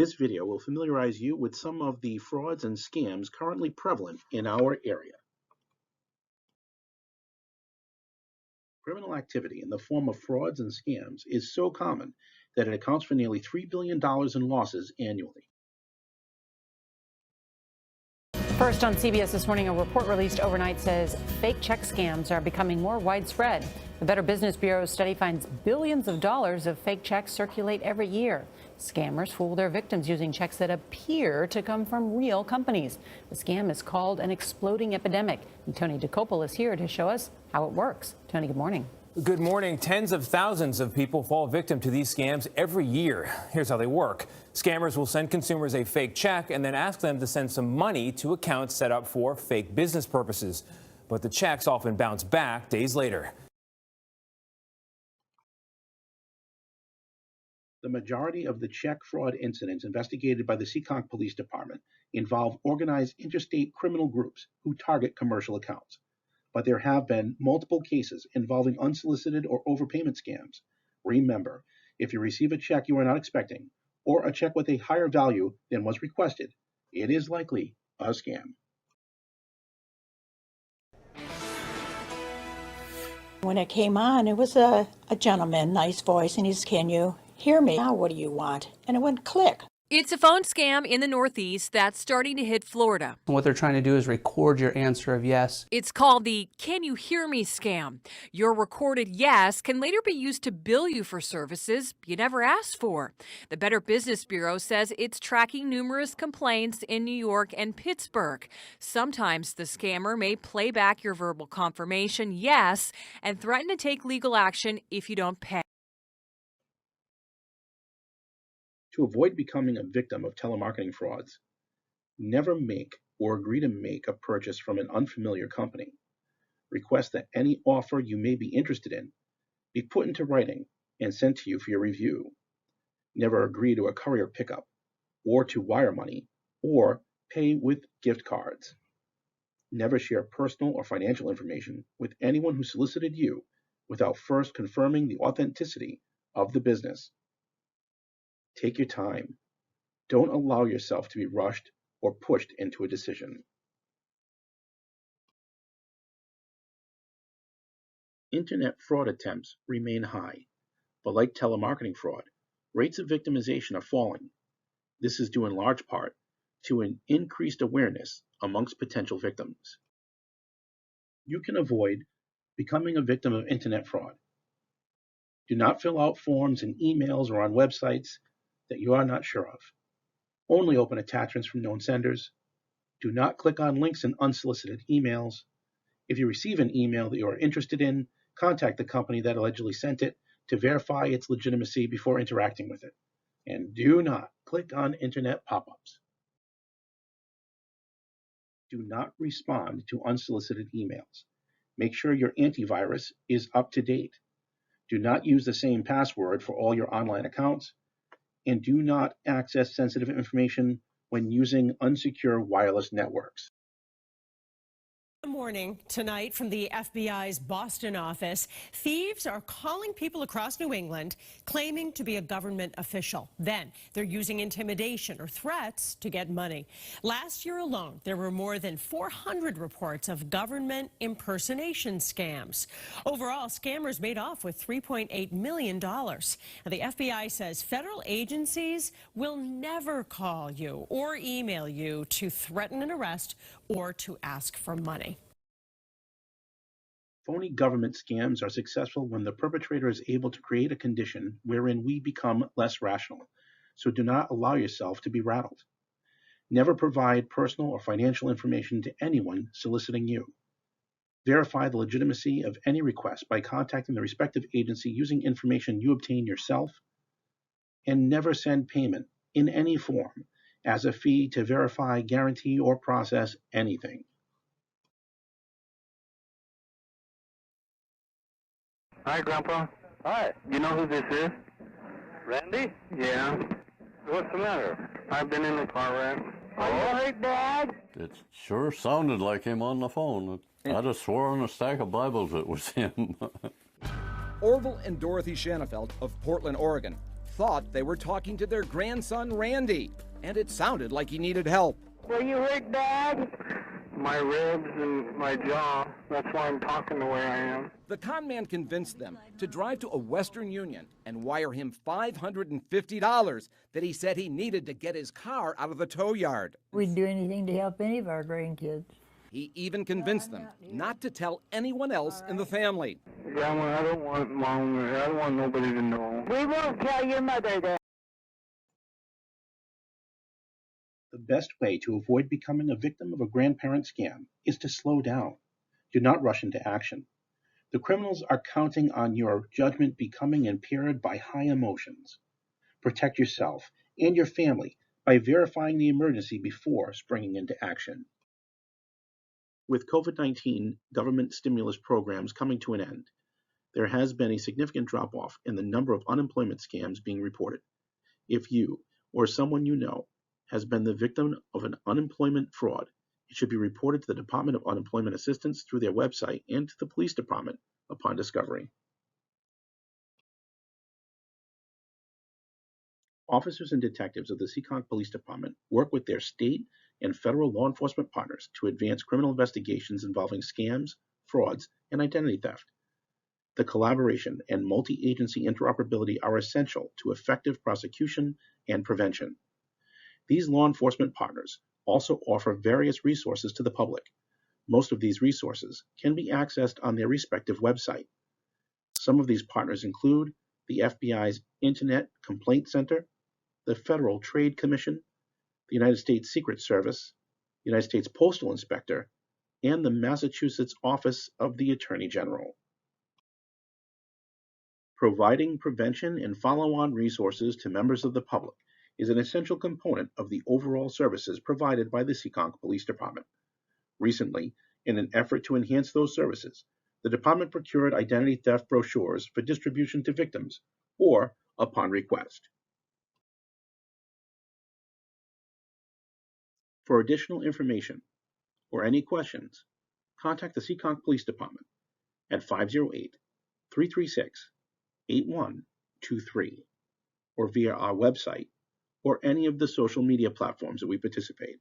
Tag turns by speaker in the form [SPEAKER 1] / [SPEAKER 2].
[SPEAKER 1] This video will familiarize you with some of the frauds and scams currently prevalent in our area. Criminal activity in the form of frauds and scams is so common that it accounts for nearly $3 billion in losses annually.
[SPEAKER 2] First on CBS this morning, a report released overnight says fake check scams are becoming more widespread. The Better Business Bureau's study finds billions of dollars of fake checks circulate every year. Scammers fool their victims using checks that appear to come from real companies. The scam is called an exploding epidemic. And Tony DeCopel is here to show us how it works. Tony, good morning.
[SPEAKER 3] Good morning. Tens of thousands of people fall victim to these scams every year. Here's how they work. Scammers will send consumers a fake check and then ask them to send some money to accounts set up for fake business purposes. But the checks often bounce back days later.
[SPEAKER 1] The majority of the check fraud incidents investigated by the Seekonk Police Department involve organized interstate criminal groups who target commercial accounts. But there have been multiple cases involving unsolicited or overpayment scams. Remember, if you receive a check you are not expecting, or a check with a higher value than was requested, it is likely a scam.
[SPEAKER 4] When it came on, it was a gentleman, nice voice, and he says, "Can you hear me? Now what do you want?" And it went click.
[SPEAKER 5] It's a phone scam in the Northeast that's starting to hit Florida.
[SPEAKER 6] What they're trying to do is record your answer of yes.
[SPEAKER 5] It's called the "Can you hear me" scam. Your recorded yes can later be used to bill you for services you never asked for. The Better Business Bureau says it's tracking numerous complaints in New York and Pittsburgh. Sometimes the scammer may play back your verbal confirmation yes and threaten to take legal action if you don't pay.
[SPEAKER 1] To avoid becoming a victim of telemarketing frauds, never make or agree to make a purchase from an unfamiliar company. Request that any offer you may be interested in be put into writing and sent to you for your review. Never agree to a courier pickup or to wire money or pay with gift cards. Never share personal or financial information with anyone who solicited you without first confirming the authenticity of the business. Take your time. Don't allow yourself to be rushed or pushed into a decision. Internet fraud attempts remain high, but like telemarketing fraud, rates of victimization are falling. This is due in large part to an increased awareness amongst potential victims. You can avoid becoming a victim of internet fraud. Do not fill out forms in emails or on websites that you are not sure of. Only open attachments from known senders. Do not click on links in unsolicited emails. If you receive an email that you are interested in, contact the company that allegedly sent it to verify its legitimacy before interacting with it. And do not click on internet pop-ups. Do not respond to unsolicited emails. Make sure your antivirus is up to date. Do not use the same password for all your online accounts. And do not access sensitive information when using unsecure wireless networks.
[SPEAKER 7] Good morning. Tonight from the FBI's Boston office, thieves are calling people across New England claiming to be a government official. Then they're using intimidation or threats to get money. Last year alone, there were more than 400 reports of government impersonation scams. Overall, scammers made off with $3.8 million. Now, the FBI says federal agencies will never call you or email you to threaten an arrest or to ask for money.
[SPEAKER 1] Phony government scams are successful when the perpetrator is able to create a condition wherein we become less rational, so do not allow yourself to be rattled. Never provide personal or financial information to anyone soliciting you. Verify the legitimacy of any request by contacting the respective agency using information you obtain yourself, and never send payment in any form as a fee to verify, guarantee, or process anything.
[SPEAKER 8] Hi, Grandpa. Hi. You know who this is? Randy? Yeah. What's the matter? I've been in a car wreck. Are you hurt, Dad?
[SPEAKER 9] It sure sounded like him on the phone. I'd have swore on a stack of Bibles it was him.
[SPEAKER 10] Orville and Dorothy Shanafelt of Portland, Oregon, thought they were talking to their grandson, Randy, and it sounded like he needed help.
[SPEAKER 8] Were you hurt bad? My ribs and my jaw. That's why I'm talking the way I am.
[SPEAKER 10] The con man convinced them to drive to a Western Union and wire him $550 that he said he needed to get his car out of the tow yard.
[SPEAKER 11] We'd do anything to help any of our grandkids.
[SPEAKER 10] He even convinced them not to tell anyone else in the family.
[SPEAKER 8] Grandma, I don't want Mom, I don't want nobody to know. We won't tell your mother that.
[SPEAKER 1] The best way to avoid becoming a victim of a grandparent scam is to slow down. Do not rush into action. The criminals are counting on your judgment becoming impaired by high emotions. Protect yourself and your family by verifying the emergency before springing into action. With COVID-19 government stimulus programs coming to an end, there has been a significant drop-off in the number of unemployment scams being reported. If you or someone you know has been the victim of an unemployment fraud, it should be reported to the Department of Unemployment Assistance through their website and to the police department upon discovery. Officers and detectives of the Seekonk Police Department work with their state and federal law enforcement partners to advance criminal investigations involving scams, frauds, and identity theft. The collaboration and multi-agency interoperability are essential to effective prosecution and prevention. These law enforcement partners also offer various resources to the public. Most of these resources can be accessed on their respective website. Some of these partners include the FBI's Internet Complaint Center, the Federal Trade Commission, the United States Secret Service, the United States Postal Inspector, and the Massachusetts Office of the Attorney General. Providing prevention and follow-on resources to members of the public is an essential component of the overall services provided by the Seekonk Police Department. Recently, in an effort to enhance those services, the department procured identity theft brochures for distribution to victims or upon request. For additional information or any questions, contact the Seekonk Police Department at 508-336-8123 or via our website or any of the social media platforms that we participate.